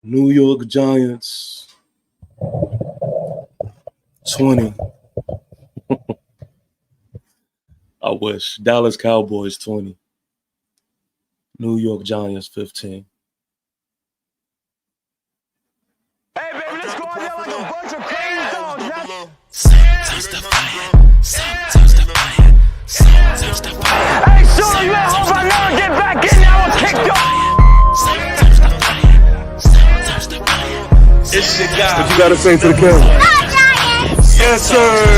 New York Giants 20. I wish. Dallas Cowboys 20. New York Giants 15. Hey, baby, let's go out there like a bunch of crazy dogs. Sometimes the fire, sometimes the fire, sometimes the fire. Hey, Shooter, you at home right now? Get back in there. I was kicked off. Sometimes the fire, sometimes the fire. It's your guy. What you gotta say to the camera? Yes, sir.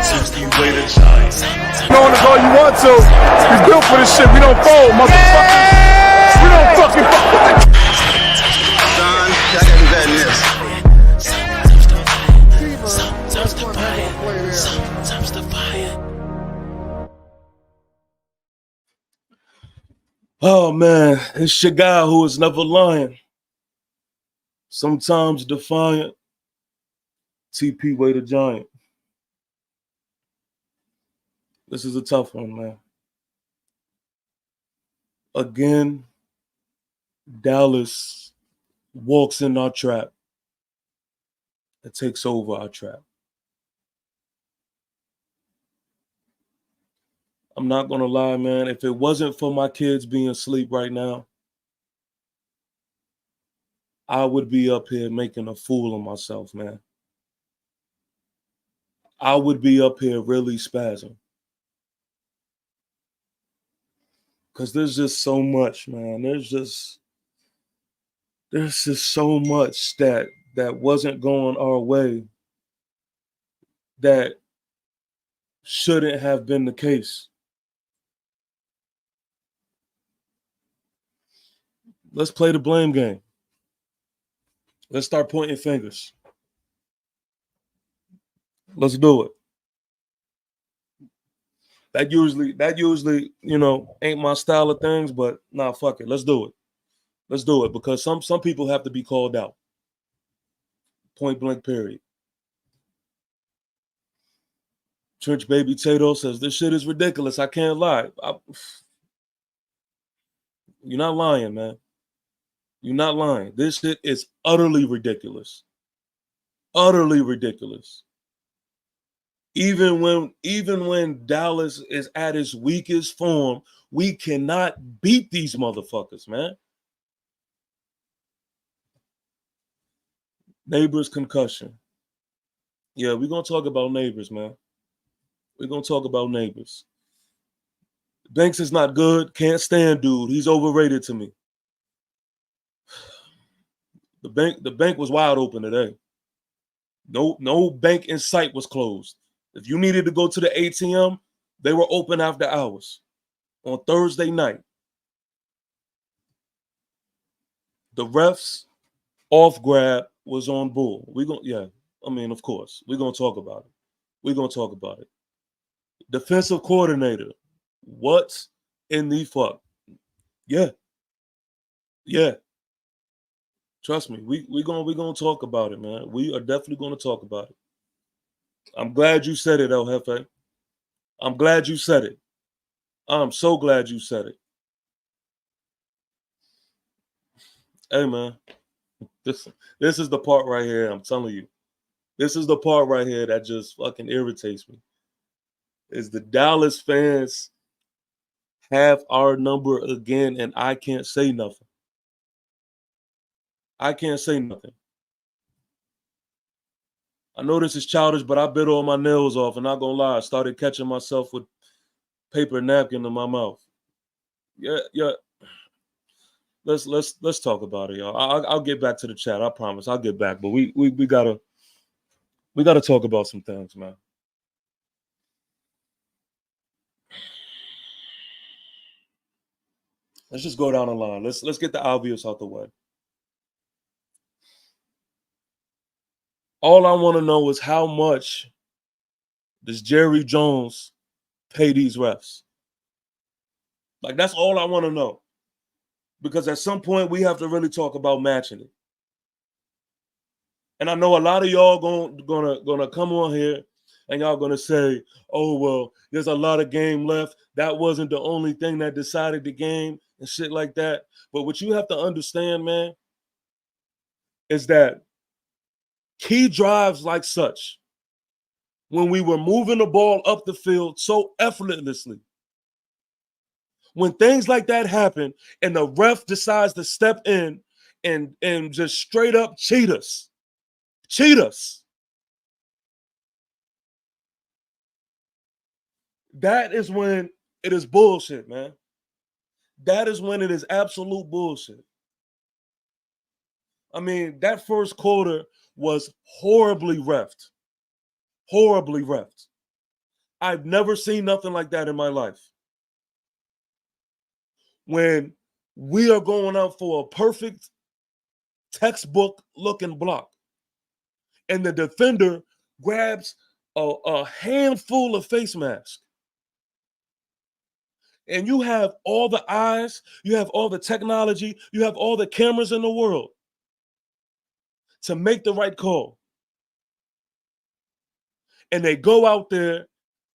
Since you wait a giant. Going to go you want to. We built for this shit. We don't fold, motherfuckers. We don't fucking fold. Son, I gotta do better than this. Sometimes the fire, sometimes the fire. Oh man, it's your guy who is never lying. Sometimes defiant. TP Way the Giant. This is a tough one, man. Again, Dallas walks in our trap. It takes over our trap. I'm not going to lie, man. If it wasn't for my kids being asleep right now, I would be up here making a fool of myself, man. I would be up here really spazzing. Because there's just so much, man. There's just so much that wasn't going our way that shouldn't have been the case. Let's play the blame game. Let's start pointing fingers. Let's do it. That usually, ain't my style of things, but nah, fuck it. Let's do it. Let's do it because some people have to be called out. Point blank, period. Trench Baby Tato says, this shit is ridiculous. I can't lie. You're not lying, man. You're not lying. This shit is utterly ridiculous. Utterly ridiculous. Even when Dallas is at its weakest form, we cannot beat these motherfuckers, man. Neighbors concussion. Yeah, we're going to talk about neighbors, man. We're going to talk about neighbors. Banks is not good. Can't stand dude. He's overrated to me. The bank was wide open today. No bank in sight was closed. If you needed to go to the ATM, they were open after hours on Thursday night. The refs off grab was on bull. Of course, we're going to talk about it. We're going to talk about it. Defensive coordinator, what in the fuck? Yeah. Trust me, we're gonna talk about it, man. We are definitely going to talk about it. I'm glad you said it, El Jefe. I'm glad you said it. I'm so glad you said it. Hey, man, this is the part right here. I'm telling you, this is the part right here that just fucking irritates me. Is the Dallas fans have our number again, and I can't say nothing. I can't say nothing. I know this is childish, but I bit all my nails off, and not gonna lie, I started catching myself with paper napkin in my mouth. Yeah. Let's talk about it, y'all. I'll get back to the chat. I promise. I'll get back, but we gotta talk about some things, man. Let's just go down the line. Let's get the obvious out the way. All I want to know is how much does Jerry Jones pay these refs? Like, that's all I want to know. Because at some point we have to really talk about matching it. And I know a lot of y'all gonna come on here And y'all gonna say, oh, well, there's a lot of game left. That wasn't the only thing that decided the game and shit like that. But what you have to understand, man, is that key drives like such, when we were moving the ball up the field so effortlessly, when things like that happen and the ref decides to step in and just straight up cheat us, that is when it is bullshit, man. That is when it is absolute bullshit. I mean, that first quarter was horribly reffed. Horribly reffed. I've never seen nothing like that in my life. When we are going out for a perfect textbook looking block and the defender grabs a handful of face masks, and you have all the eyes, you have all the technology, you have all the cameras in the world to make the right call. And they go out there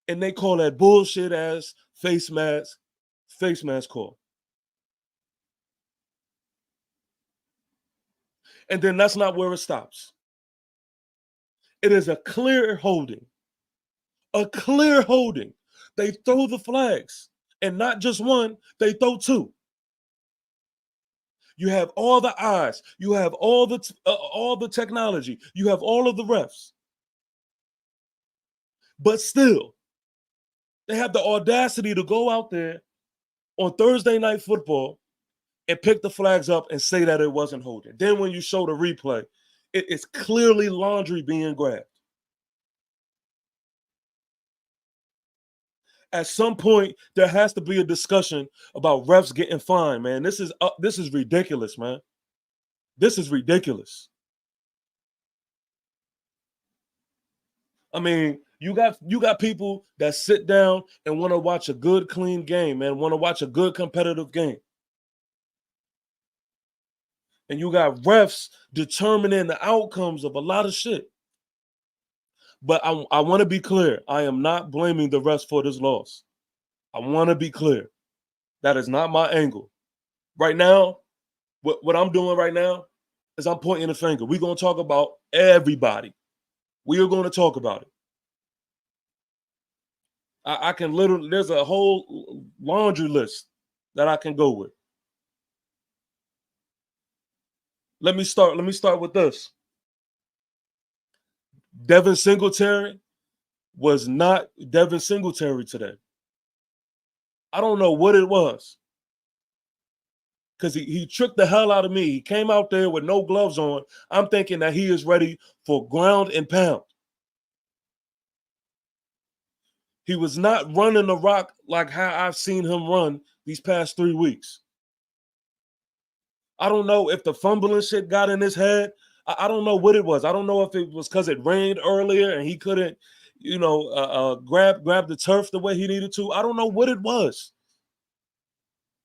and they call that bullshit ass face mask call. And then that's not where it stops. It is a clear holding. A clear holding. They throw the flags, and not just one, they throw two. You have all the eyes, you have all the technology, you have all of the refs. But still, they have the audacity to go out there on Thursday Night Football and pick the flags up and say that it wasn't holding. Then when you show the replay, it is clearly laundry being grabbed. At some point, there has to be a discussion about refs getting fined, man. This is ridiculous, man. This is ridiculous. I mean, you got people that sit down and want to watch a good, clean game, man, want to watch a good competitive game. And you got refs determining the outcomes of a lot of shit. But I want to be clear. I am not blaming the refs for this loss. I want to be clear. That is not my angle. Right now, what I'm doing right now is I'm pointing the finger. We're going to talk about everybody. We are going to talk about it. I can literally, there's a whole laundry list that I can go with. Let me start with this. Devin Singletary was not Devin Singletary today. I don't know what it was. Because he tricked the hell out of me. He came out there with no gloves on. I'm thinking that he is ready for ground and pound. He was not running the rock like how I've seen him run these past 3 weeks. I don't know if the fumbling shit got in his head. I don't know what it was. I don't know if it was because it rained earlier and he couldn't, grab the turf the way he needed to. I don't know what it was.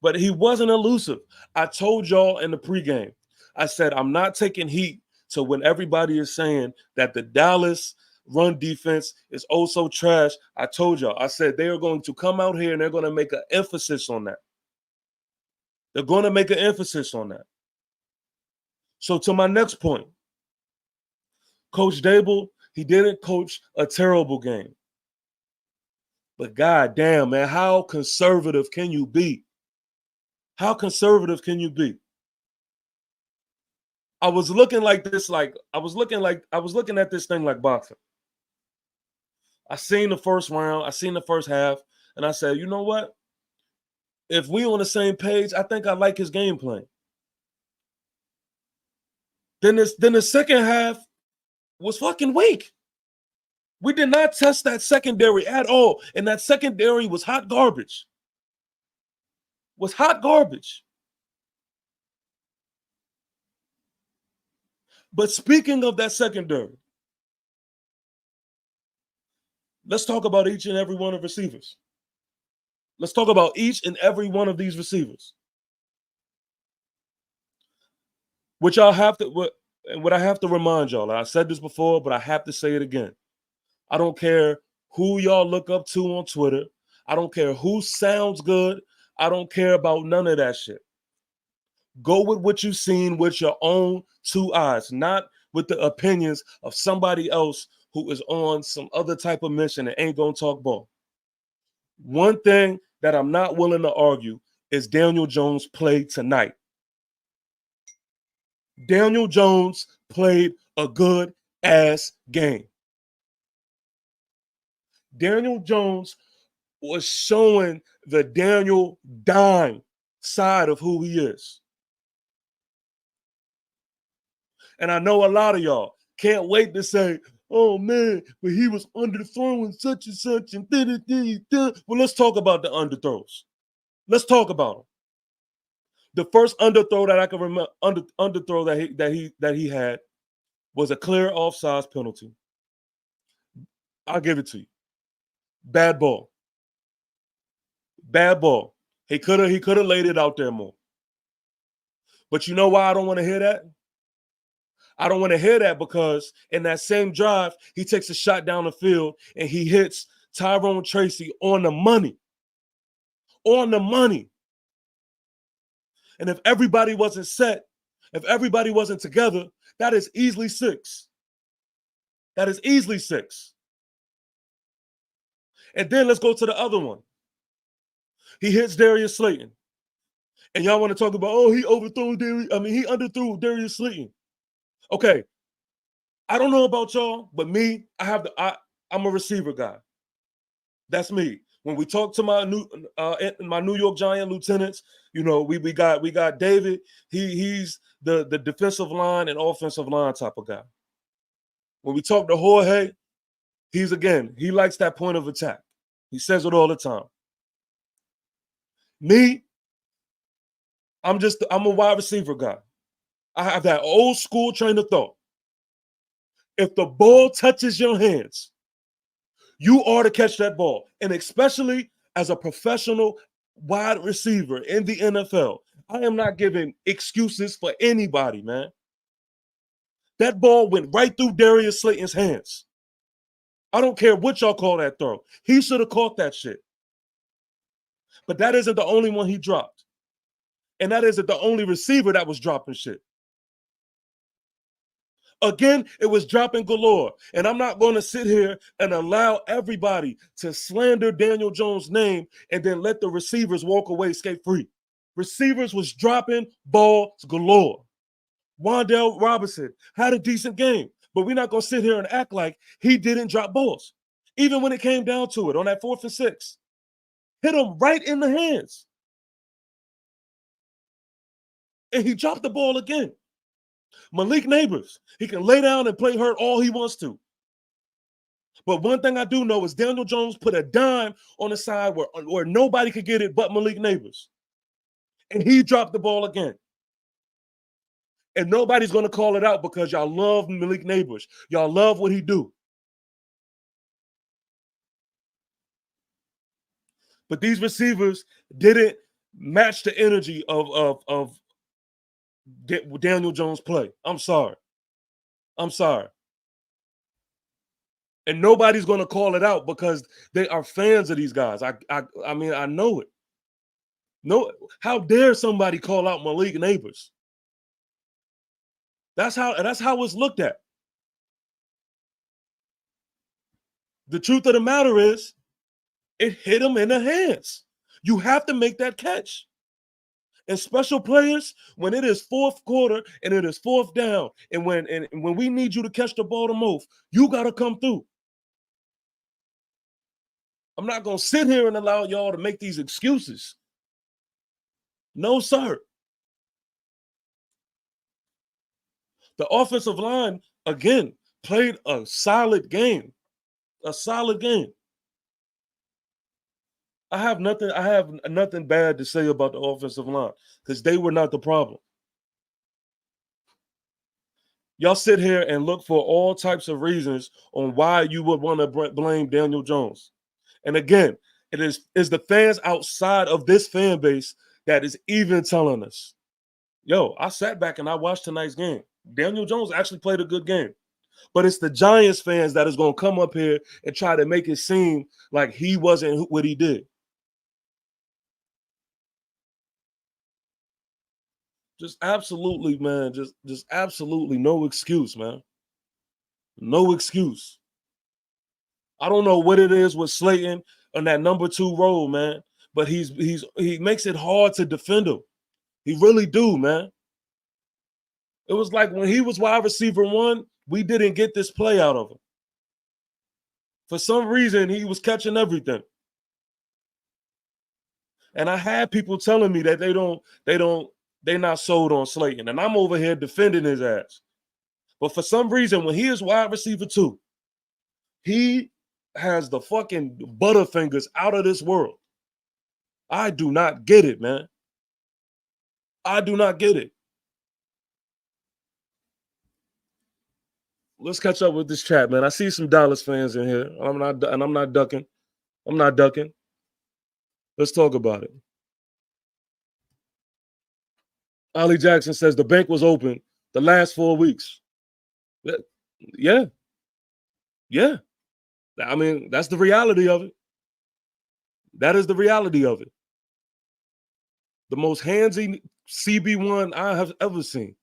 But he wasn't elusive. I told y'all in the pregame, I said, I'm not taking heat to when everybody is saying that the Dallas run defense is oh so trash. I told y'all, I said they are going to come out here and they're going to make an emphasis on that. They're going to make an emphasis on that. So to my next point, Coach Dable, he didn't coach a terrible game. But goddamn, man, how conservative can you be? How conservative can you be? I was looking at this thing like boxing. I seen the first round, I seen the first half, and I said, you know what? If we on the same page, I think I like his game plan. Then the second half was fucking weak. We did not test that secondary at all, and that secondary was hot garbage. Was hot garbage. But speaking of that secondary, let's talk about each and every one of receivers. Let's talk about each and every one of these receivers. What I have to remind y'all, I said this before, but I have to say it again. I don't care who y'all look up to on Twitter. I don't care who sounds good. I don't care about none of that shit. Go with what you've seen with your own two eyes, not with the opinions of somebody else who is on some other type of mission and ain't gonna talk ball. One thing that I'm not willing to argue is Daniel Jones played tonight. Daniel Jones played a good ass game. Daniel Jones was showing the Daniel Dime side of who he is. And I know a lot of y'all can't wait to say, oh man, but he was underthrowing such and such and da-da-da-da. Well, let's talk about the underthrows. Let's talk about them. The first underthrow that I can remember, underthrow that he had was a clear offsides penalty. I'll give it to you. Bad ball. Bad ball. He could have laid it out there more. But you know why I don't want to hear that? I don't want to hear that because in that same drive, he takes a shot down the field and he hits Tyrone Tracy on the money. On the money. And if everybody wasn't set, if everybody wasn't together, that is easily 6. That is easily 6. And then let's go to the other one. He hits Darius Slayton. And y'all want to talk about, oh, he he underthrew Darius Slayton. Okay. I don't know about y'all, but me, I'm a receiver guy. That's me. When we talk to my New York Giant lieutenants, you know, we got David. He's the defensive line and offensive line type of guy. When we talk to Jorge, he likes that point of attack. He says it all the time. Me, I'm a wide receiver guy. I have that old school train of thought. If the ball touches your hands, you are to catch that ball. And especially as a professional wide receiver in the NFL, I am not giving excuses for anybody, man. That ball went right through Darius Slayton's hands. I don't care what y'all call that throw. He should have caught that shit. But that isn't the only one he dropped. And that isn't the only receiver that was dropping shit. Again, it was dropping galore. And I'm not going to sit here and allow everybody to slander Daniel Jones' name and then let the receivers walk away skate-free. Receivers was dropping balls galore. Wan'Dale Robinson had a decent game, but we're not going to sit here and act like he didn't drop balls. Even when it came down to it on that 4th and 6. Hit him right in the hands. And he dropped the ball again. Malik Neighbors, he can lay down and play hurt all he wants to. But one thing I do know is Daniel Jones put a dime on the side where nobody could get it but Malik Neighbors. And he dropped the ball again. And nobody's going to call it out because y'all love Malik Neighbors. Y'all love what he do. But these receivers didn't match the energy of Daniel Jones' play. I'm sorry. And nobody's going to call it out because they are fans of these guys. I mean, I know it. No, how dare somebody call out Malik Neighbors? That's how it's looked at. The truth of the matter is, it hit him in the hands. You have to make that catch. And special players, when it is 4th quarter and it is 4th down, and when we need you to catch the ball the most, you got to come through. I'm not going to sit here and allow y'all to make these excuses. No, sir. The offensive line, again, played a solid game. A solid game. I have nothing bad to say about the offensive line because they were not the problem. Y'all sit here and look for all types of reasons on why you would want to blame Daniel Jones. And again, it is the fans outside of this fan base that is even telling us, yo, I sat back and I watched tonight's game. Daniel Jones actually played a good game. But it's the Giants fans that is going to come up here and try to make it seem like he wasn't what he did. Just absolutely, man. Just absolutely no excuse, man. No excuse. I don't know what it is with Slayton on that number 2 role, man. But he makes it hard to defend him. He really do, man. It was like when he was wide receiver 1, we didn't get this play out of him. For some reason, he was catching everything. And I had people telling me that they're not sold on Slayton. And I'm over here defending his ass. But for some reason, when he is wide receiver 2, he has the fucking butterfingers out of this world. I do not get it, man. I do not get it. Let's catch up with this chat, man. I see some Dallas fans in here. I'm not ducking. I'm not ducking. Let's talk about it. Ollie Jackson says the bank was open the last 4 weeks. Yeah. Yeah. I mean, that's the reality of it. That is the reality of it. The most handsy CB1 I have ever seen.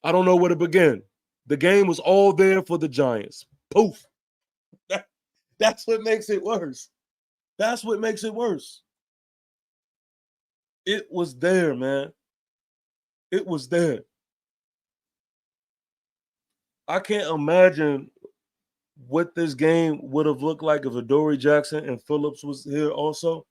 I don't know where to begin. The game was all there for the Giants. Poof. That's what makes it worse. That's what makes it worse. It was there, man. It was there. I can't imagine what this game would have looked like if Adoree Jackson and Phillips was here also.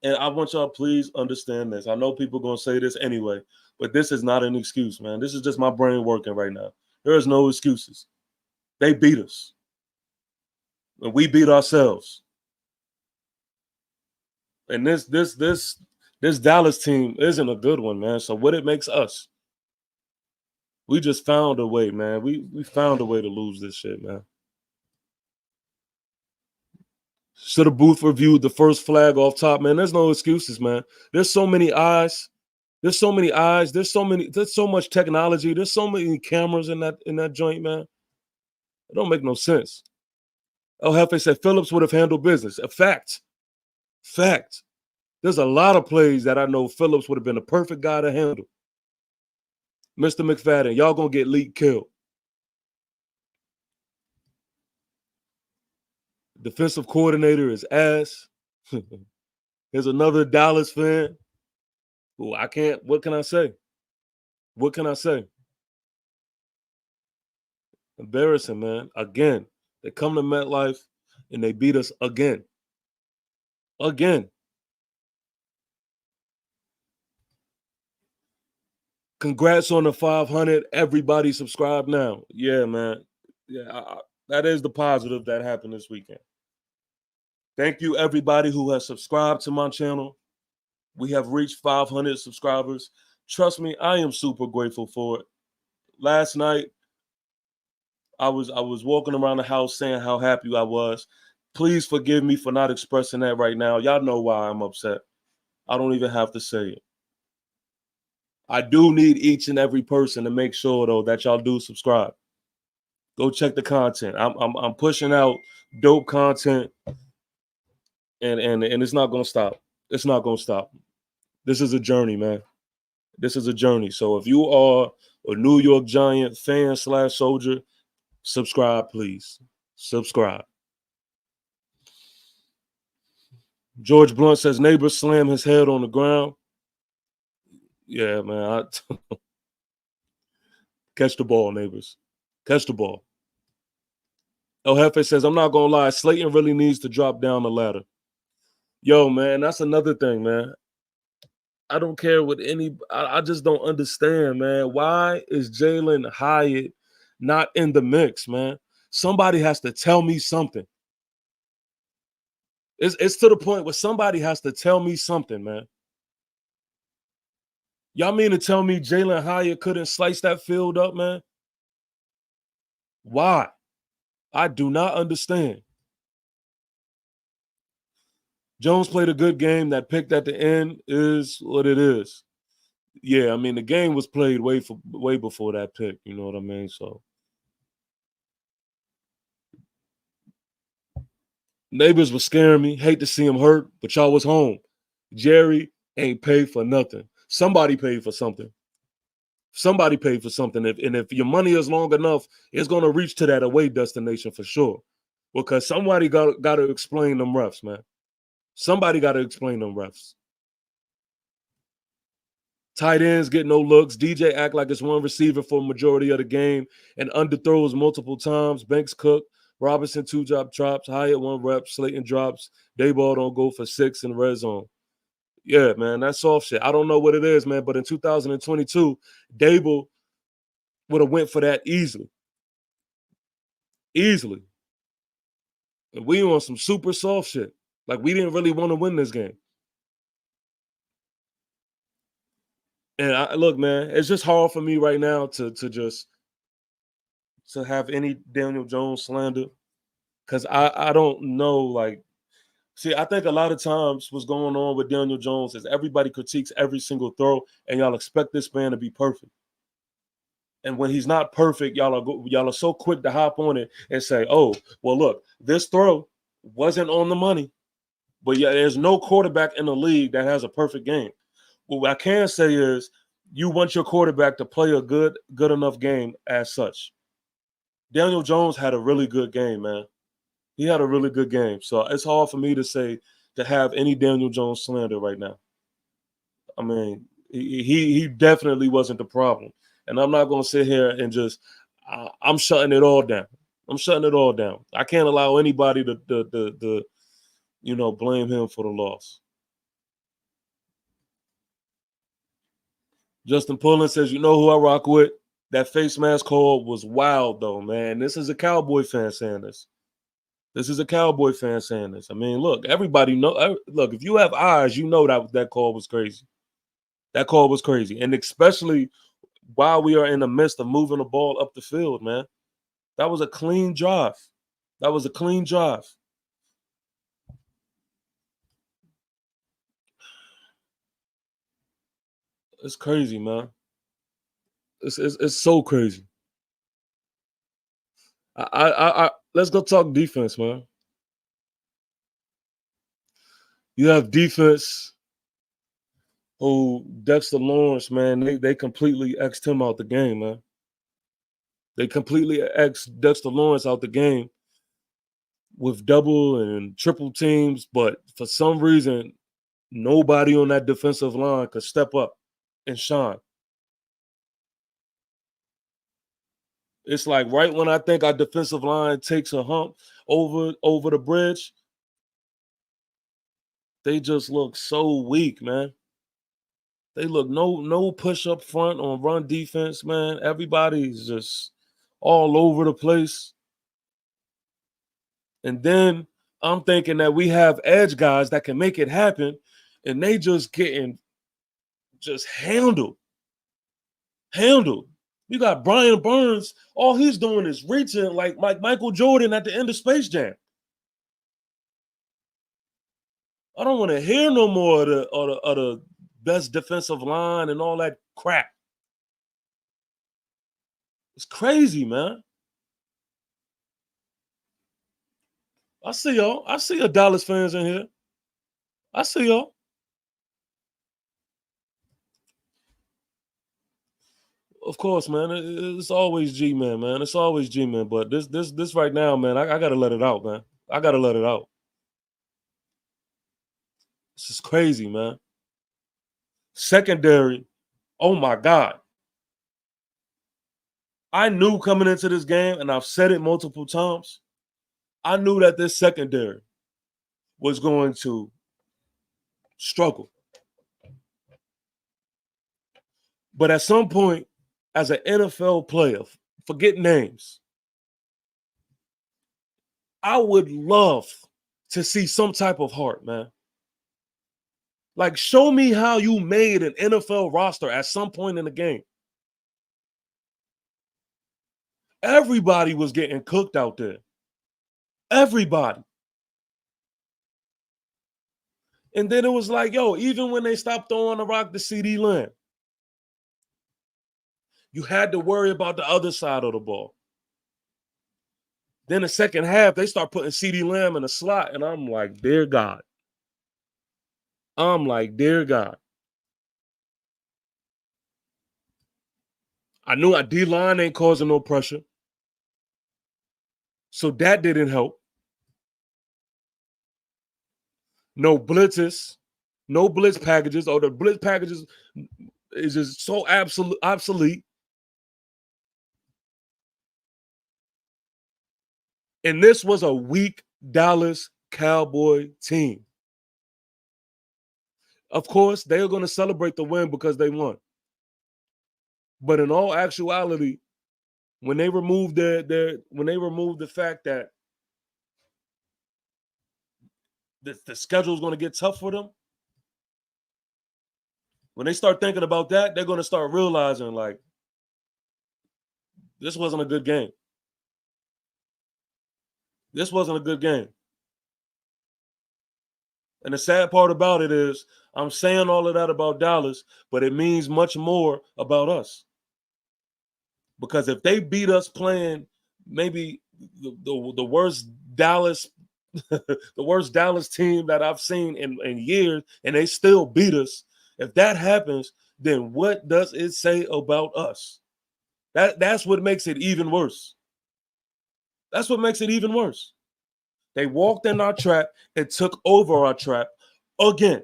And I want y'all please understand this. I know people are going to say this anyway, but this is not an excuse, man. This is just my brain working right now. There is no excuses. They beat us. And we beat ourselves. And this Dallas team isn't a good one, man. So what it makes us, we just found a way, man. We found a way to lose this shit, man. Should have Booth reviewed the first flag off top, man. There's no excuses, man. There's so many eyes. There's so many eyes. There's so much technology. There's so many cameras in that joint, man. It don't make no sense. El Jefe said Phillips would have handled business. A fact. Fact. There's a lot of plays that I know Phillips would have been the perfect guy to handle. Mr. McFadden, y'all gonna get Leak killed. Defensive coordinator is ass. Here's another Dallas fan. Who what can I say? What can I say? Embarrassing, man. Again, they come to MetLife and they beat us again. Again. Congrats on the 500. Everybody subscribe now. Yeah, man. Yeah, that is the positive that happened this weekend. Thank you, everybody who has subscribed to my channel. We have reached 500 subscribers. Trust me, I am super grateful for it. Last night, I was walking around the house saying how happy I was. Please forgive me for not expressing that right now. Y'all know why I'm upset. I don't even have to say it. I do need each and every person to make sure, though, that y'all do subscribe. Go check the content. I'm pushing out dope content, and it's not gonna stop. It's not gonna stop. This is a journey, man. This is a journey. So if you are a New York Giant fan / soldier, subscribe, please. Subscribe. George Blunt says neighbor slammed his head on the ground. Yeah, man. Catch the ball, neighbors. Catch the ball. El Jefe says, I'm not going to lie, Slayton really needs to drop down the ladder. Yo, man, that's another thing, man. I don't care what I just don't understand, man. Why is Jalen Hyatt not in the mix, man? Somebody has to tell me something. It's to the point where somebody has to tell me something, man. Y'all mean to tell me Jalen Hyatt couldn't slice that field up, man? Why? I do not understand. Jones played a good game. That pick at the end is what it is. yeah, I mean, the game was played way before that pick. You know what I mean? So neighbors were scaring me. Hate to see him hurt, but y'all was home. Jerry ain't paid for nothing. Somebody paid for something. Somebody paid for something. If your money is long enough, it's gonna reach to that away destination for sure. Because somebody got to explain them refs, man. Somebody got to explain them refs. Tight ends get no looks. DJ act like it's one receiver for a majority of the game and underthrows multiple times. Banks cook. Robinson 2-drop drops. Hyatt 1 rep. Slayton drops. Dayball don't go for 6 in the red zone. Yeah, man, that's soft shit. I don't know what it is, man, but in 2022, Dable would have went for that easily. Easily. And we on some super soft shit. Like, we didn't really want to win this game. And look, man, it's just hard for me right now to have any Daniel Jones slander, because I don't know. Like, see, I think a lot of times what's going on with Daniel Jones is everybody critiques every single throw, and y'all expect this man to be perfect. And when he's not perfect, y'all are so quick to hop on it and say, "Oh, well, look, this throw wasn't on the money." But yeah, there's no quarterback in the league that has a perfect game. What I can say is you want your quarterback to play a good enough game as such. Daniel Jones had a really good game, man. He had a really good game. So it's hard for me to have any Daniel Jones slander right now. I mean, he definitely wasn't the problem. And I'm not going to sit here and I'm shutting it all down. I'm shutting it all down. I can't allow anybody to blame him for the loss. Justin Pullen says, you know who I rock with? That face mask call was wild, though, man. This is a Cowboy fan saying this. This is a Cowboy fan saying this. I mean, look, everybody know. Look, if you have eyes, you know that call was crazy. That call was crazy. And especially while we are in the midst of moving the ball up the field, man. That was a clean drive. That was a clean drive. It's crazy, man. It's so crazy. Let's go talk defense, man. You have defense who Dexter Lawrence, man, they completely X'd him out the game, man. They completely X'd Dexter Lawrence out the game with double and triple teams, but for some reason, nobody on that defensive line could step up and shine. It's like right when I think our defensive line takes a hump over the bridge, they just look so weak, man. They look no push up front on run defense, man. Everybody's just all over the place. And then I'm thinking that we have edge guys that can make it happen, and they just getting handled. Handled. You got Brian Burns. All he's doing is reaching like Michael Jordan at the end of Space Jam. I don't want to hear no more of the best defensive line and all that crap. It's crazy, man. I see y'all. I see your Dallas fans in here. I see y'all. Of course, man. It's always G-Man, man. It's always G-Man. But this right now, man, I got to let it out, man. I got to let it out. This is crazy, man. Secondary, oh my God. I knew coming into this game, and I've said it multiple times, I knew that this secondary was going to struggle. But at some point, as an NFL player, forget names, I would love to see some type of heart, man. Like, show me how you made an NFL roster at some point in the game. Everybody was getting cooked out there. Everybody. And then it was like, yo, even when they stopped throwing the rock to CD Lamb, You had to worry about the other side of the ball. Then the second half, they start putting CeeDee Lamb in a slot, and I'm like, dear God. Dear God. I knew our D-line ain't causing no pressure. So that didn't help. No blitzes, no blitz packages, or the blitz packages is just so obsolete. And this was a weak Dallas Cowboy team. Of course, they are going to celebrate the win because they won. But in all actuality, when they removed the fact that the schedule is going to get tough for them, when they start thinking about that, they're going to start realizing, like, this wasn't a good game. This wasn't a good game. And the sad part about it is I'm saying all of that about Dallas, but it means much more about us. Because if they beat us playing maybe the worst Dallas the worst Dallas team that I've seen in years, and they still beat us, if that happens, then what does it say about us? That's what makes it even worse. That's what makes it even worse. They walked in our trap and took over our trap again.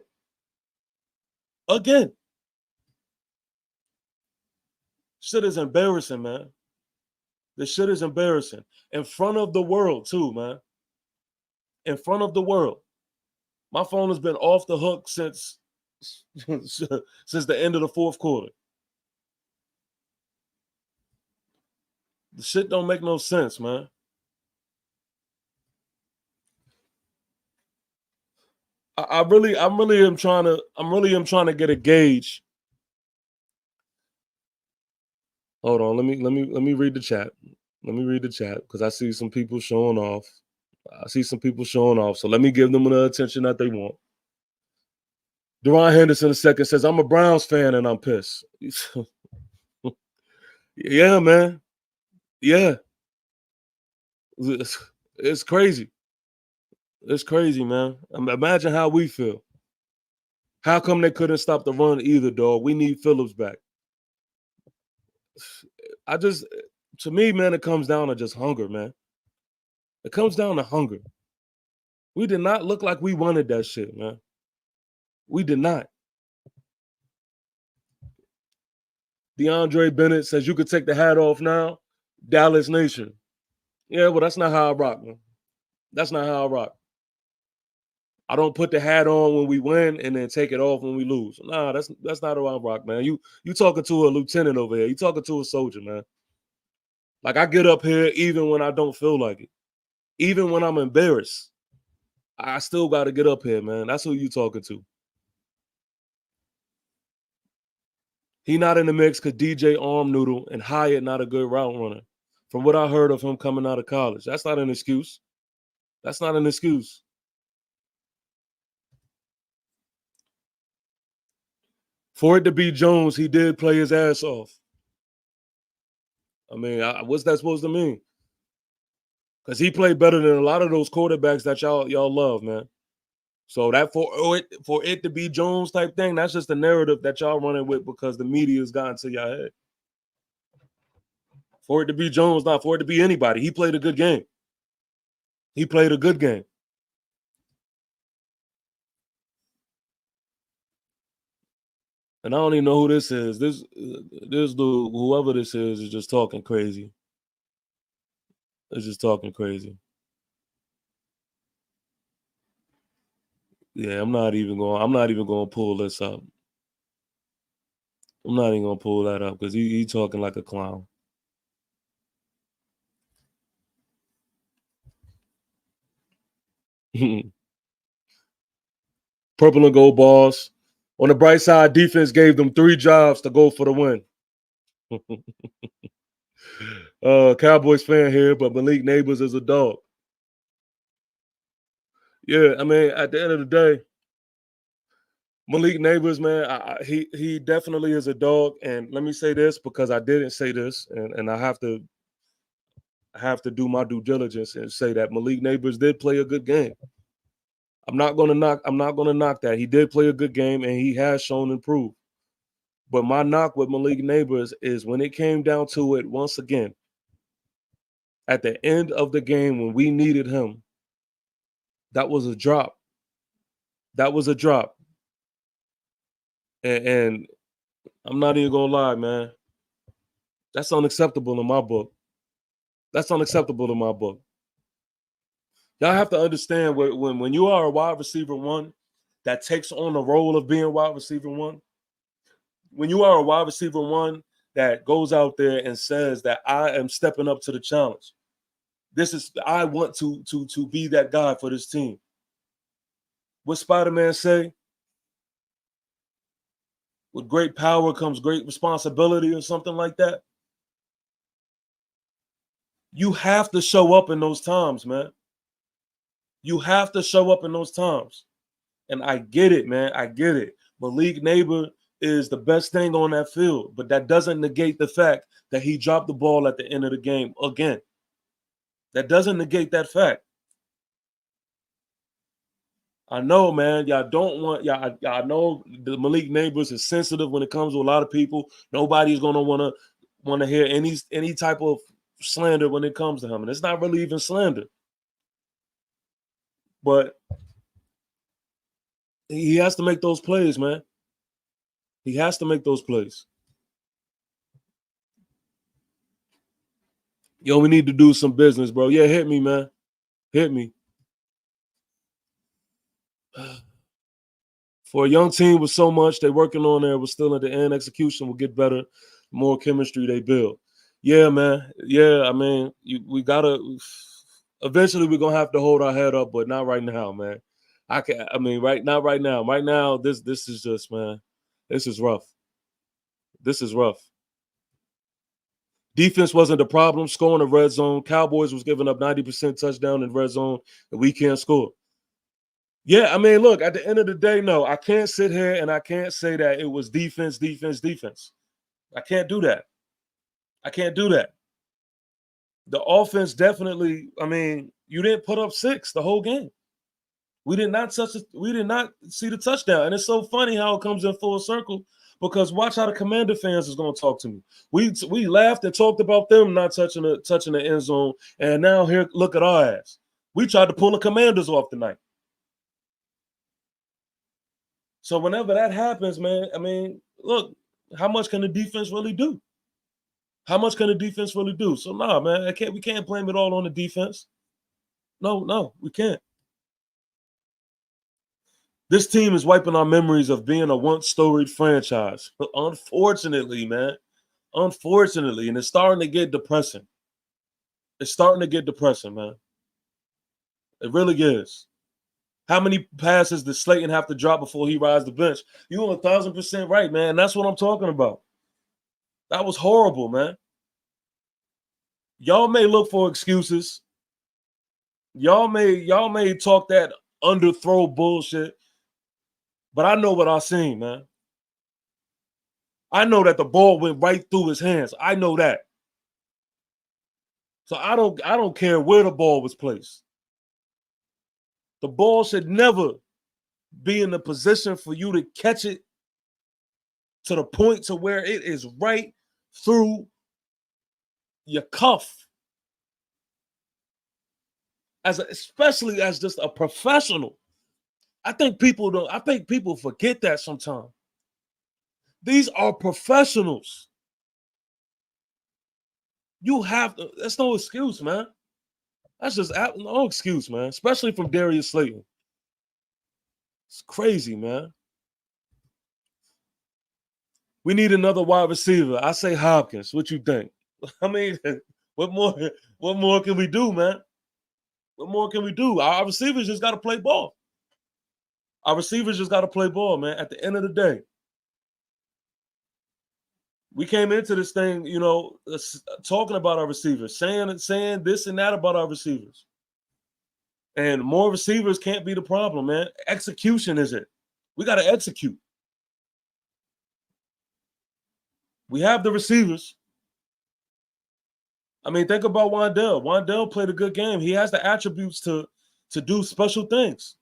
Again. Shit is embarrassing, man. This shit is embarrassing. In front of the world, too, man. In front of the world. My phone has been off the hook since the end of the fourth quarter. The shit don't make no sense, man. I really am trying to get a gauge. Hold on, let me read the chat. Let me read the chat because I see some people showing off. So let me give them the attention that they want. Deron Henderson II says, I'm a Browns fan and I'm pissed. Yeah, man. Yeah. It's crazy. It's crazy, man. Imagine how we feel. How come they couldn't stop the run either, dog? We need Phillips back. To me, man, it comes down to just hunger, man. It comes down to hunger. We did not look like we wanted that shit, man. We did not. DeAndre Bennett says you could take the hat off now. Dallas Nation. Yeah, well, that's not how I rock, man. That's not how I rock. I don't put the hat on when we win and then take it off when we lose. Nah, that's not how I rock, man. You talking to a lieutenant over here. You talking to a soldier, man. Like, I get up here even when I don't feel like it. Even when I'm embarrassed. I still got to get up here, man. That's who you talking to. He not in the mix because DJ Arm Noodle and Hyatt not a good route runner. From what I heard of him coming out of college. That's not an excuse. That's not an excuse. For it to be Jones, he did play his ass off. I mean, what's that supposed to mean? Because he played better than a lot of those quarterbacks that y'all love, man. So that for it to be Jones type thing, that's just the narrative that y'all running with because the media's gotten to your head. For it to be Jones, not for it to be anybody. He played a good game. He played a good game. And I don't even know who this is. This whoever this is just talking crazy. It's just talking crazy. Yeah, I'm not even going to pull this up. I'm not even going to pull that up because he talking like a clown. Purple and gold balls. On the bright side, defense gave them 3 jobs to go for the win. Cowboys fan here, but Malik Neighbors is a dog. Yeah, I mean, at the end of the day, Malik Neighbors, man, he definitely is a dog. And let me say this because I didn't say this, and I have to do my due diligence and say that Malik Neighbors did play a good game. I'm not gonna knock that. He did play a good game and he has shown improved. But my knock with Malik Neighbors is when it came down to it, once again, at the end of the game when we needed him, that was a drop. That was a drop. And I'm not even gonna lie, man. That's unacceptable in my book. That's unacceptable in my book. Y'all have to understand when you are a wide receiver one that takes on the role of being wide receiver one, when you are a wide receiver one that goes out there and says that I am stepping up to the challenge. I want to be that guy for this team. What Spider-Man say? With great power comes great responsibility or something like that. You have to show up in those times, man. You have to show up in those times. And I get it, man. I get it. Malik Neighbor is the best thing on that field, but that doesn't negate the fact that he dropped the ball at the end of the game again. That doesn't negate that fact. I know, man. Y'all don't want y'all. I know the Malik Neighbors is sensitive when it comes to a lot of people. Nobody's gonna want to hear any type of slander when it comes to him, and it's not really even slander. But he has to make those plays, man. He has to make those plays. Yo, we need to do some business, bro. Yeah, hit me, man. Hit me. For a young team with so much they're working on there, but still at the end, execution will get better. The more chemistry they build. Yeah, man. Yeah, I mean, we gotta. Eventually, we're gonna have to hold our head up, but not right now, man. Not right now. Right now, this is just, man. This is rough. This is rough. Defense wasn't the problem. Scoring the red zone. Cowboys was giving up 90% touchdown in red zone, and we can't score. Yeah, I mean, look, at the end of the day, no, I can't sit here and I can't say that it was defense. I can't do that. I can't do that. The offense definitely, I mean, you didn't put up 6 the whole game. We did not see the touchdown. And it's so funny how it comes in full circle because watch how the Commander fans is going to talk to me. We laughed and talked about them not touching the end zone, and now here, look at our ass. We tried to pull the Commanders off tonight. So whenever that happens, man, I mean, look, how much can the defense really do? How much can the defense really do? So nah, man, we can't blame it all on the defense. No, we can't. This team is wiping our memories of being a once storied franchise. But unfortunately, man, and it's starting to get depressing. It's starting to get depressing, man. It really is. How many passes does Slayton have to drop before he rides the bench? You're 1,000% right, man. That's what I'm talking about. That was horrible, man. Y'all may look for excuses. Y'all may talk that underthrow bullshit. But I know what I seen, man. I know that the ball went right through his hands. I know that. So I don't care where the ball was placed. The ball should never be in the position for you to catch it to the point to where it is right through your cuff. Especially as just a professional. I think people forget that sometimes. These are professionals. That's no excuse, man. That's just no excuse, man. Especially from Darius Slayton. It's crazy, man. We need another wide receiver. I say Hopkins. What you think? I mean, what more can we do, man? What more can we do? Our receivers just got to play ball. Our receivers just got to play ball, man. At the end of the day, we came into this thing, talking about our receivers, saying this and that about our receivers. And more receivers can't be the problem, man. Execution is it. We got to execute. We have the receivers. I mean, think about Wandell. Wandell played a good game. He has the attributes to do special things.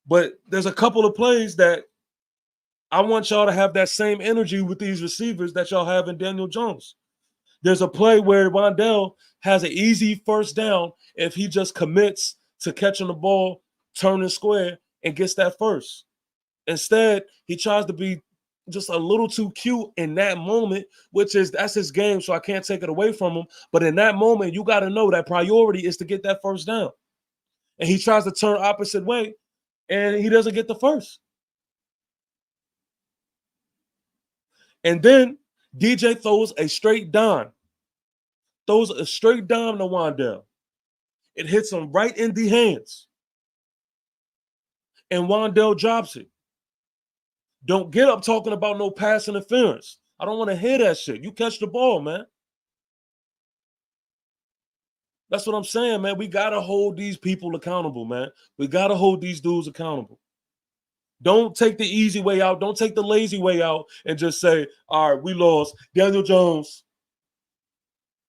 But there's a couple of plays that I want y'all to have that same energy with these receivers that y'all have in Daniel Jones. There's a play where Wandell has an easy first down if he just commits to catching the ball, turning square, and gets that first. Instead, he tries to be just a little too cute in that moment, that's his game, so I can't take it away from him. But in that moment, you got to know that priority is to get that first down. And he tries to turn opposite way, and he doesn't get the first. And then DJ throws a straight dime. Throws a straight dime to Wandell. It hits him right in the hands. And Wandell drops it. Don't get up talking about no pass interference. I don't want to hear that shit. You catch the ball, man. That's what I'm saying, man. We got to hold these people accountable, man. We got to hold these dudes accountable. Don't take the easy way out. Don't take the lazy way out and just say, all right, we lost. Daniel Jones.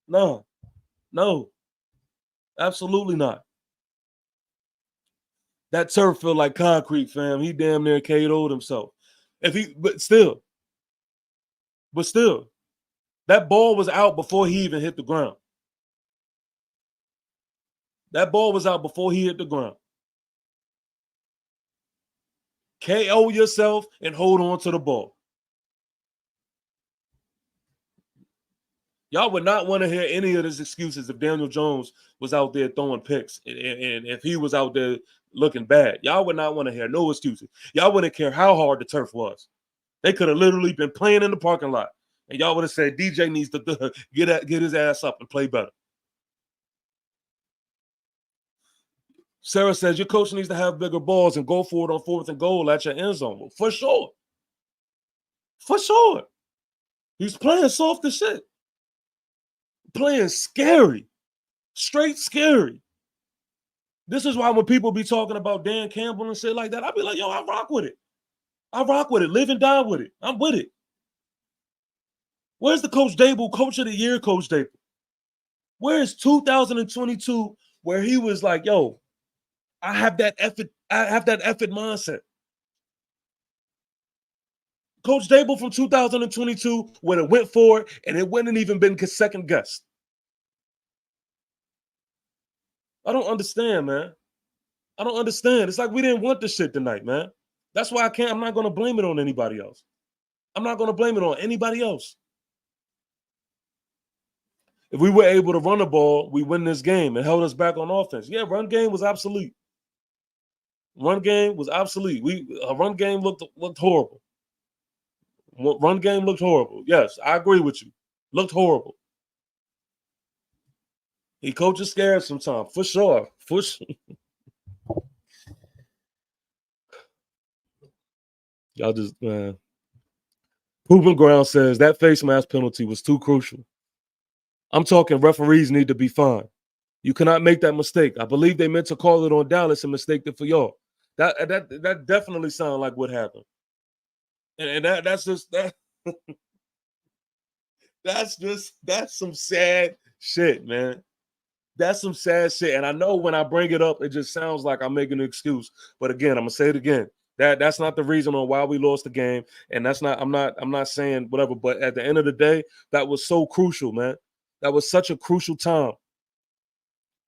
No, absolutely not. That turf feel like concrete, fam. He damn near KO'd himself. But still, that ball was out before he even hit the ground. That ball was out before he hit the ground. KO yourself and hold on to the ball. Y'all would not want to hear any of his excuses if Daniel Jones was out there throwing picks and if he was out there looking bad. Y'all would not want to hear no excuses. Y'all wouldn't care how hard the turf was. They could have literally been playing in the parking lot, and y'all would have said DJ needs to get his ass up and play better. Sarah says your coach needs to have bigger balls and go for it on 4th and goal at your end zone. Well, for sure. For sure. He's playing soft as shit. Playing scary. Straight scary. This is why when people be talking about Dan Campbell and shit like that, I be like, yo, I rock with it. I rock with it. Live and die with it. I'm with it. Where's the Coach Dable, Coach of the Year, Coach Dable? Where is 2022 where he was like, yo, I have that effort mindset. Coach Dable from 2022 when it went for it and it wouldn't even been second guessed. I don't understand, man. I don't understand. It's like we didn't want this shit tonight, man. That's why I'm not going to blame it on anybody else. I'm not going to blame it on anybody else. If we were able to run the ball, we win this game and held us back on offense. Yeah, run game was obsolete. Run game was obsolete. Run game looked horrible. Run game looked horrible. Yes, I agree with you. Looked horrible. He coaches scared sometimes, for sure. For sure. Y'all just, man. Pooping Ground says that face mask penalty was too crucial. I'm talking referees need to be fined. You cannot make that mistake. I believe they meant to call it on Dallas and mistake it for y'all. That definitely sounded like what happened. And that's some sad shit, man. That's some sad shit. And I know when I bring it up, it just sounds like I'm making an excuse. But again, I'm gonna say it again. That's not the reason on why we lost the game. And I'm not saying whatever, but at the end of the day, that was so crucial, man. That was such a crucial time.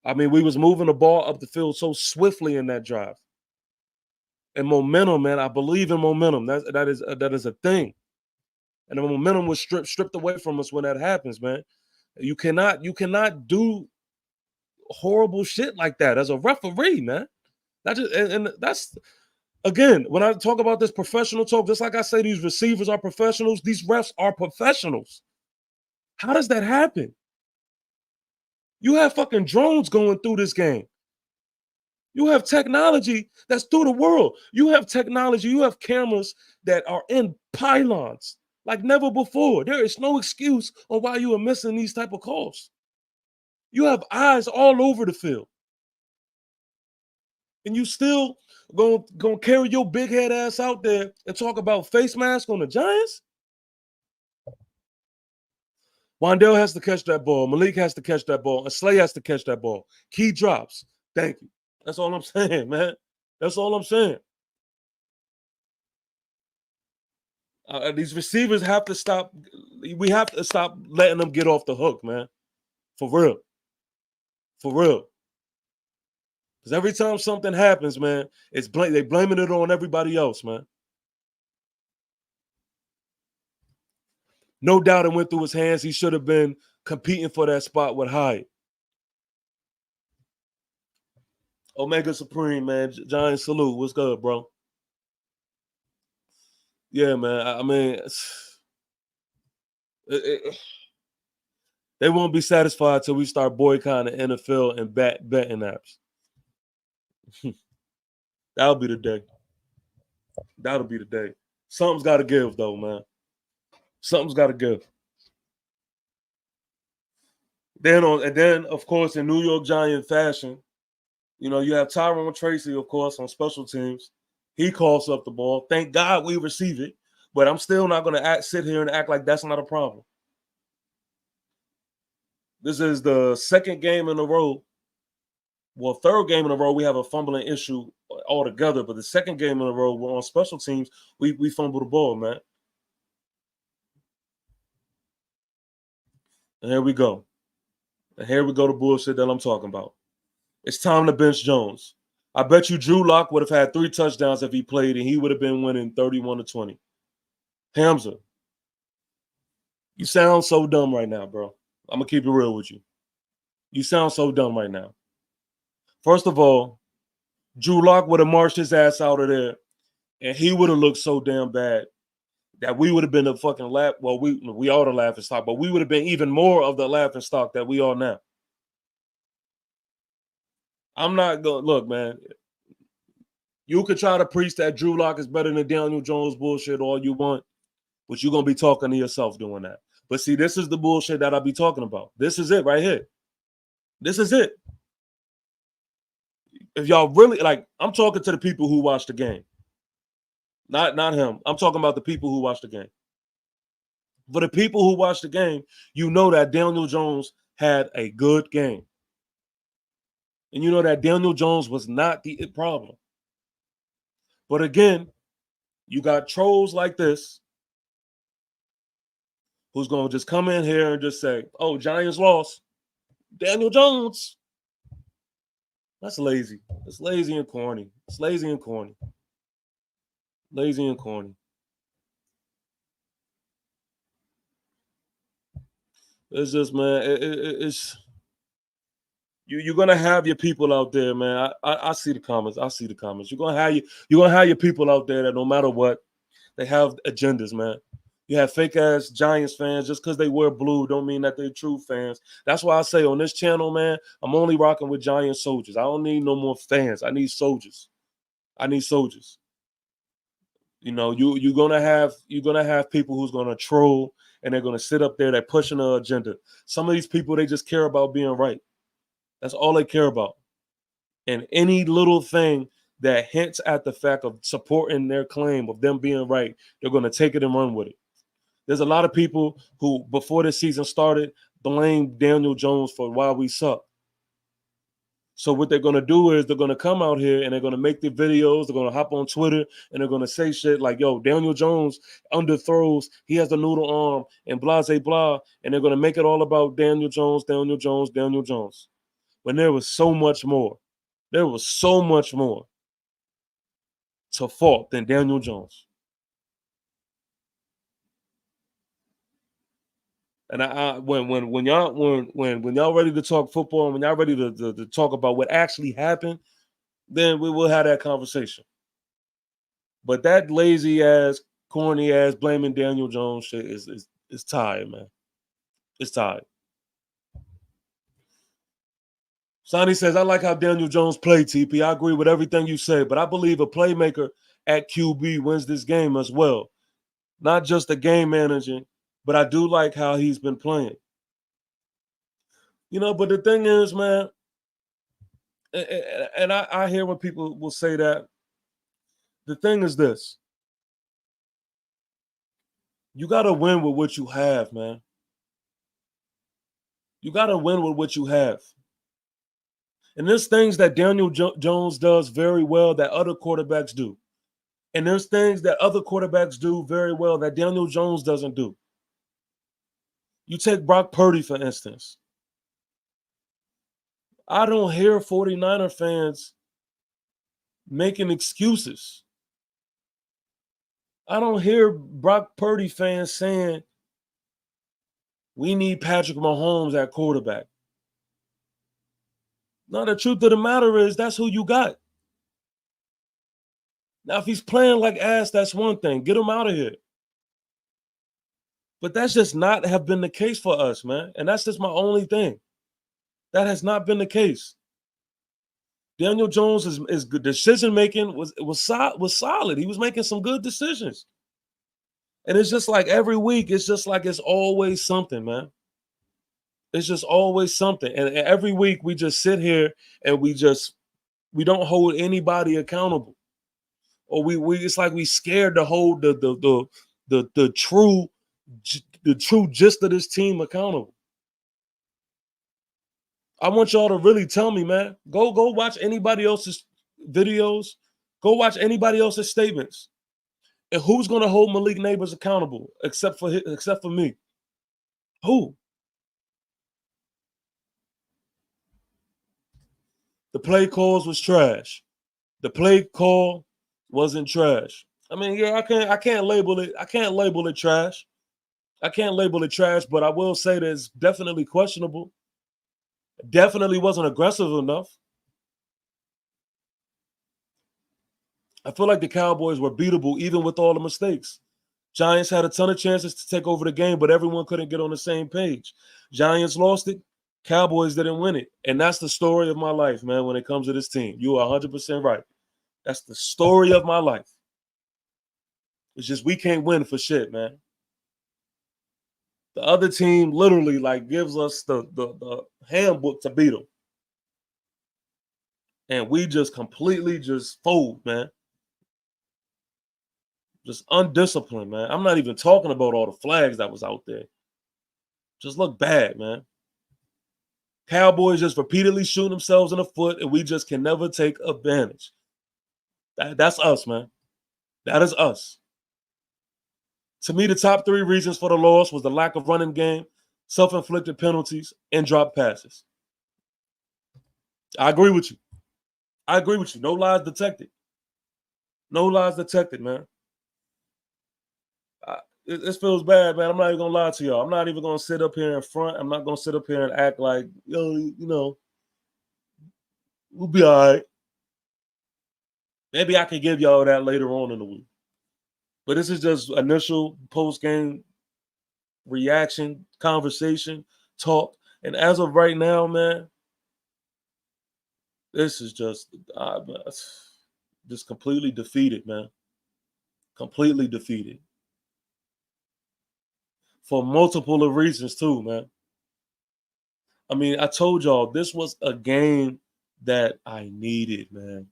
I mean, we was moving the ball up the field so swiftly in that drive. And momentum, man, I believe in momentum. That is a thing. And the momentum was stripped away from us when that happens, man. You cannot do horrible shit like that as a referee, man. That's again, when I talk about this professional talk, just like I say, these receivers are professionals, these refs are professionals. How does that happen? You have fucking drones going through this game. You have technology that's through the world. You have technology. You have cameras that are in pylons like never before. There is no excuse on why you are missing these type of calls. You have eyes all over the field. And you still gonna carry your big head ass out there and talk about face mask on the Giants? Wandell has to catch that ball. Malik has to catch that ball. And Slay has to catch that ball. Key drops. Thank you. That's all I'm saying, man. That's all I'm saying. These receivers have to stop. We have to stop letting them get off the hook, man. For real. For real. Because every time something happens, man, they blaming it on everybody else, man. No doubt it went through his hands. He should have been competing for that spot with Hyde. Omega Supreme, man. Giant salute. What's good, bro? Yeah, man. I mean, they won't be satisfied till we start boycotting the NFL and betting apps. That'll be the day. That'll be the day. Something's got to give, though, man. Something's got to give. Then, of course, in New York Giant fashion, you have Tyrone Tracy, of course, on special teams. He calls up the ball. Thank God we receive it, but I'm still not going to sit here and act like that's not a problem. This is the second game in a row. Well, third game in a row, we have a fumbling issue altogether, but the second game in a row, we're on special teams, we fumble the ball, man. And here we go. And here we go to bullshit that I'm talking about. It's time to bench Jones. I bet you Drew Lock would have had 3 touchdowns if he played, and he would have been winning 31-20. Hamza, you sound so dumb right now, bro. I'm going to keep it real with you. You sound so dumb right now. First of all, Drew Lock would have marched his ass out of there, and he would have looked so damn bad that we would have been a fucking laugh. Well, we are the laughing stock, but we would have been even more of the laughing stock that we are now. I'm not going to look, man. You could try to preach that Drew Lock is better than Daniel Jones bullshit all you want, but you're going to be talking to yourself doing that. But see, this is the bullshit that I'll be talking about. This is it right here. This is it. If y'all really, I'm talking to the people who watch the game. Not him. I'm talking about the people who watch the game. For the people who watch the game, you know that Daniel Jones had a good game. And you know that Daniel Jones was not the problem. But again, you got trolls like this who's going to just come in here and just say, oh, Giants lost. Daniel Jones. That's lazy. It's lazy and corny. It's lazy and corny. Lazy and corny. It's just, man, it's you're gonna have your people out there, man. I see the comments. I see the comments. You're gonna have your people out there that no matter what, they have agendas, man. You have fake ass Giants fans just because they wear blue don't mean that they're true fans. That's why I say on this channel, man, I'm only rocking with Giant soldiers. I don't need no more fans. I need soldiers. I need soldiers. You're gonna have people who's gonna troll and they're gonna sit up there, they're pushing an agenda. Some of these people, they just care about being right. That's all they care about. And any little thing that hints at the fact of supporting their claim of them being right, they're gonna take it and run with it. There's a lot of people who, before the season started, blamed Daniel Jones for why we suck. So what they're going to do is they're going to come out here and they're going to make the videos. They're going to hop on Twitter and they're going to say shit like, yo, Daniel Jones underthrows. He has the noodle arm and blah, blah, blah. And they're going to make it all about Daniel Jones, Daniel Jones, Daniel Jones. When there was so much more. There was so much more to fault than Daniel Jones. And when y'all ready to talk football and when y'all ready to talk about what actually happened, then we will have that conversation. But that lazy ass, corny ass, blaming Daniel Jones shit is tired, man. It's tired. Sonny says, I like how Daniel Jones played, TP. I agree with everything you say, but I believe a playmaker at QB wins this game as well. Not just a game manager, but I do like how he's been playing. But the thing is, man, and I hear when people will say that. The thing is this. You got to win with what you have, man. You got to win with what you have. And there's things that Daniel Jones does very well that other quarterbacks do. And there's things that other quarterbacks do very well that Daniel Jones doesn't do. You take Brock Purdy, for instance. I don't hear 49er fans making excuses. I don't hear Brock Purdy fans saying, we need Patrick Mahomes at quarterback. No, the truth of the matter is that's who you got. Now, if he's playing like ass, that's one thing. Get him out of here. But that's just not have been the case for us, man. And that's just my only thing. That has not been the case. Daniel Jones is good. Decision making was solid. He was making some good decisions. And it's just like every week, it's just like it's always something, man. It's just always something. And every week we just sit here and we don't hold anybody accountable. Or we it's like we scared to hold the true gist of this team accountable. I want y'all to really tell me, man. Go watch anybody else's videos. Go watch anybody else's statements. And who's going to hold Malik Neighbors accountable except for me? Who? The play calls was trash. The play call wasn't trash. I mean, yeah, I can't label it. I can't label it trash. I can't label it trash, but I will say that it's definitely questionable. Definitely wasn't aggressive enough. I feel like the Cowboys were beatable even with all the mistakes. Giants had a ton of chances to take over the game, but everyone couldn't get on the same page. Giants lost it. Cowboys didn't win it. And that's the story of my life, man, when it comes to this team. You are 100% right. That's the story of my life. It's just we can't win for shit, man. The other team literally like gives us the handbook to beat them. And we just completely just fold, man. Just undisciplined, man. I'm not even talking about all the flags that was out there. Just look bad, man. Cowboys just repeatedly shooting themselves in the foot, and we just can never take advantage. That's us, man. That is us. To me, the top three reasons for the loss was the lack of running game, self-inflicted penalties, and drop passes. I agree with you. No lies detected. No lies detected, man. This feels bad, man. I'm not even going to lie to y'all. I'm not even going to sit up here in front. I'm not going to sit up here and act like, we'll be all right. Maybe I can give y'all that later on in the week. But this is just initial post-game reaction, conversation, talk. And as of right now, man, this is just completely defeated, man. Completely defeated. For multiple of reasons, too, man. I mean, I told y'all this was a game that I needed, man.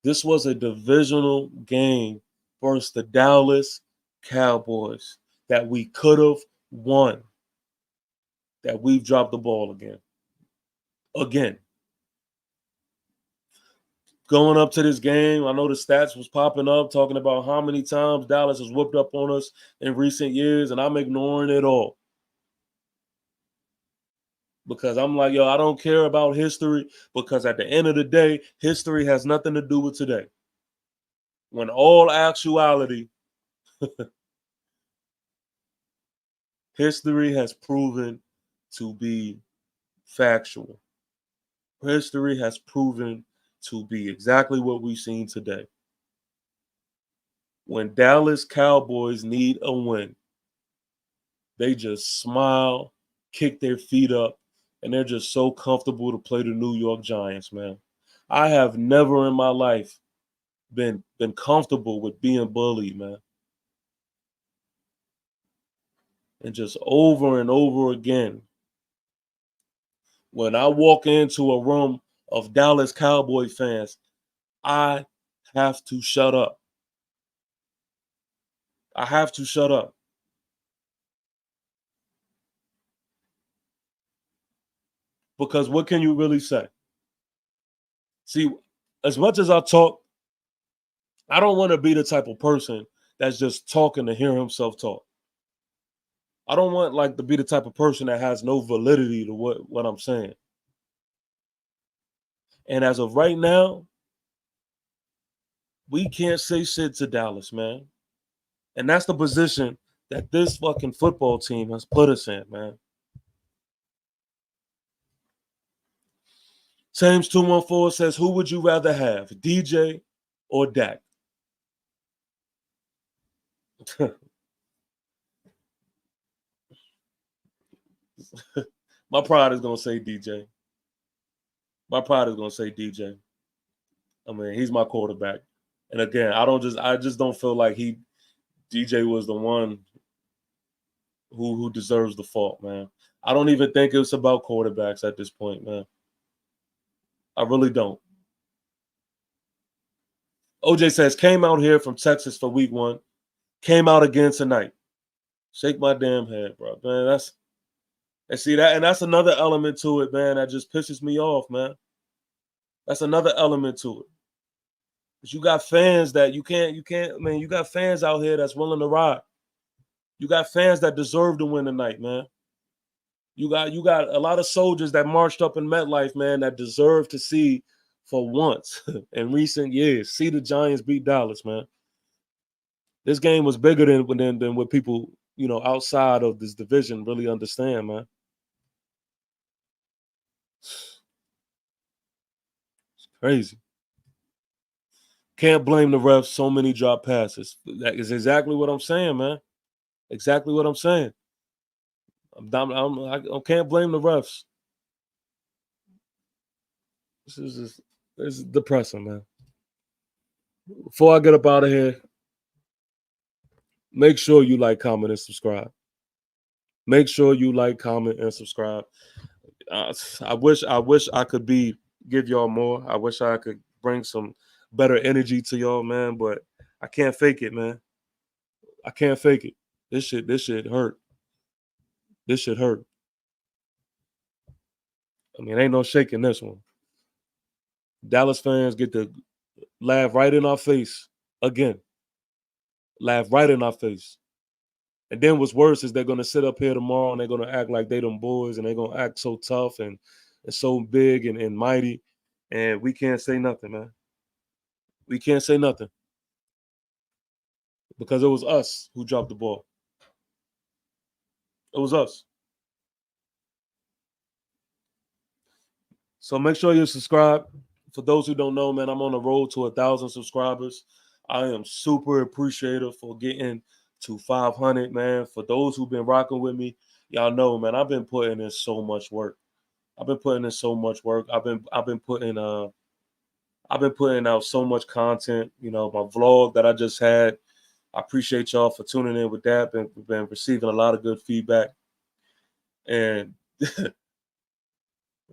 This was a divisional game versus the Dallas Cowboys that we could have won. That we've dropped the ball again. Again. Going up to this game, I know the stats was popping up talking about how many times Dallas has whooped up on us in recent years, and I'm ignoring it all. Because I'm like, I don't care about history, because at the end of the day, history has nothing to do with today. When all actuality, history has proven to be factual. History has proven to be exactly what we've seen today. When Dallas Cowboys need a win, they just smile, kick their feet up, and they're just so comfortable to play the New York Giants, man. I have never in my life been comfortable with being bullied, man. And just over and over again, when I walk into a room of Dallas Cowboy fans, I have to shut up. I have to shut up. Because what can you really say? See, as much as I talk, I don't want to be the type of person that's just talking to hear himself talk. I don't want like to be the type of person that has no validity to what I'm saying. And as of right now, we can't say shit to Dallas, man. And that's the position that this fucking football team has put us in, man. James 214 says, who would you rather have, DJ or Dak? My pride is gonna say DJ. My pride is gonna say DJ. I mean, he's my quarterback. And again, I just don't feel like DJ was the one who deserves the fault, man. I don't even think it's about quarterbacks at this point, man. I really don't. OJ says, came out here from Texas for week 1, came out again tonight. Shake my damn head, bro. Man, that's another element to it, man, that just pisses me off, man. That's another element to it. But you got fans that you got fans out here that's willing to ride. You got fans that deserve to win tonight, man. You got a lot of soldiers that marched up in MetLife, man, that deserve to see for once in recent years, see the Giants beat Dallas, man. This game was bigger than what people, outside of this division really understand, man. It's crazy. Can't blame the refs. So many drop passes. That is exactly what I'm saying, man. Exactly what I'm saying. I can't blame the refs. This is depressing, man. Before I get up out of here, make sure you like, comment, and subscribe. Make sure you like, comment, and subscribe. I wish I could give y'all more. I wish I could bring some better energy to y'all, man, but I can't fake it, man. I can't fake it. This shit hurt. This shit hurt. I mean, ain't no shaking this one. Dallas fans get to laugh right in our face again. Laugh right in our face. And then what's worse is they're going to sit up here tomorrow and they're going to act like they them boys and they're going to act so tough and so big and mighty. And we can't say nothing, man. We can't say nothing. Because it was us who dropped the ball. It was us. So make sure you subscribe. For those who don't know, man, I'm on the road to 1,000 subscribers. I am super appreciative for getting to 500, man. For those who've been rocking with me, y'all know, man, I've been putting in so much work. I've been putting putting out so much content. My vlog that I just had. I appreciate y'all for tuning in with that. Been receiving a lot of good feedback. And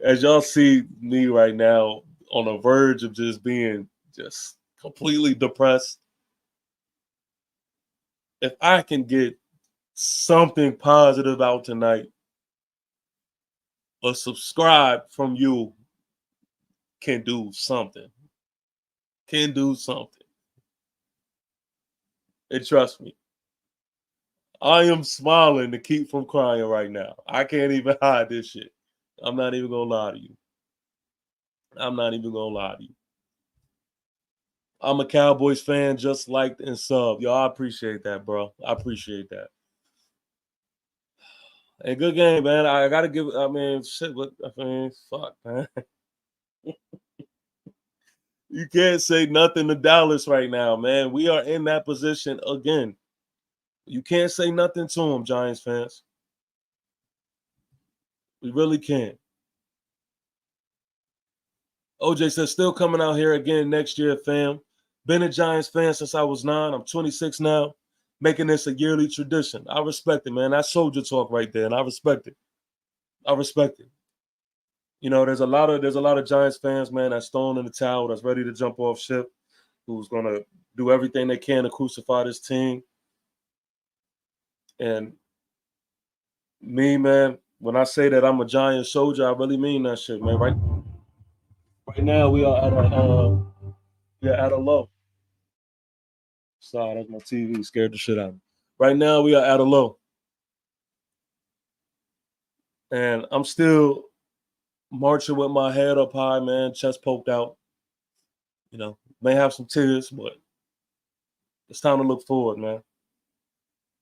as y'all see me right now on the verge of just being just completely depressed, if I can get something positive out tonight, a subscribe from you can do something. Can do something. And trust me, I am smiling to keep from crying right now. I can't even hide this shit. I'm not even going to lie to you. I'm not even going to lie to you. I'm a Cowboys fan, just liked and sub. Yo, I appreciate that, bro. I appreciate that. And good game, man. I got to give, fuck, man. You can't say nothing to Dallas right now, man. We are in that position again. You can't say nothing to them, Giants fans. We really can't. OJ says, still coming out here again next year, fam. Been a Giants fan since I was 9. I'm 26 now. Making this a yearly tradition. I respect it, man. That's soldier talk right there, and I respect it. I respect it. you know, there's a lot of Giants fans, man, that's thrown in the towel, that's ready to jump off ship, who's gonna do everything they can to crucify this team. And me, man, when I say that I'm a Giant soldier, I really mean that shit, man. Right now we are at a low. Sorry, that's my TV. Scared the shit out of me. Right now we are at a low. And I'm still marching with my head up high, man, chest poked out. You know, may have some tears, but it's time to look forward, man.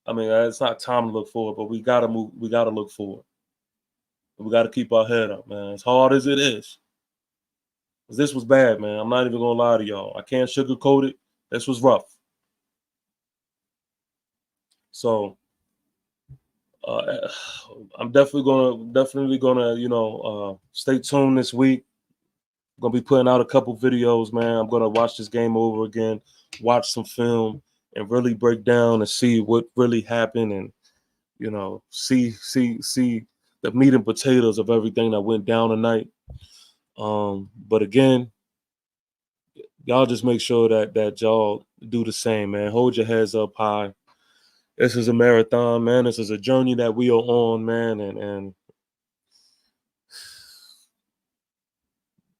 I mean, it's not time to look forward, but we gotta move. We gotta look forward. We gotta keep our head up, man. As hard as it is, because this was bad, man. I'm not even gonna lie to y'all. I can't sugarcoat it. This was rough. So I'm definitely gonna, you know, stay tuned this week. I'm gonna be putting out a couple videos, man. I'm gonna watch this game over again, watch some film, and really break down and see what really happened, and you know, see the meat and potatoes of everything that went down tonight. But again, y'all just make sure that y'all do the same, man. Hold your heads up high. This is a marathon, man. This is a journey that we are on, man, and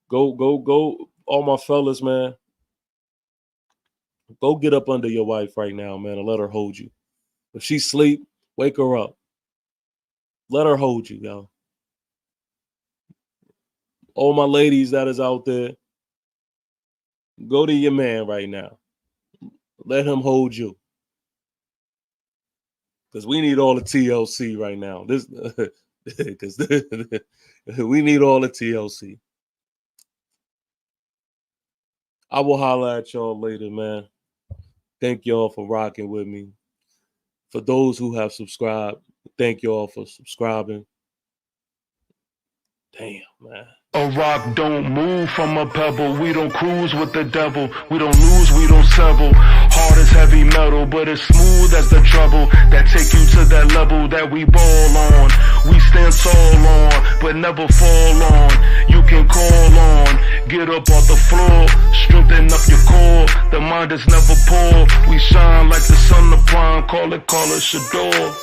go, all my fellas, man. Go get up under your wife right now, man, and let her hold you. If she sleep, wake her up. Let her hold you, yo. All my ladies that is out there, go to your man right now. Let him hold you. Because we need all the TLC right now. Because we need all the TLC. I will holler at y'all later, man. Thank y'all for rocking with me. For those who have subscribed, thank y'all for subscribing. Damn, man. A rock don't move from a pebble. We don't cruise with the devil. We don't lose, we don't settle. Hard as heavy metal, but as smooth as the treble that take you to that level that we ball on. We stand tall on, but never fall on. You can call on, get up off the floor, strengthen up your core. The mind is never poor. We shine like the sun of prime. Call it Shador.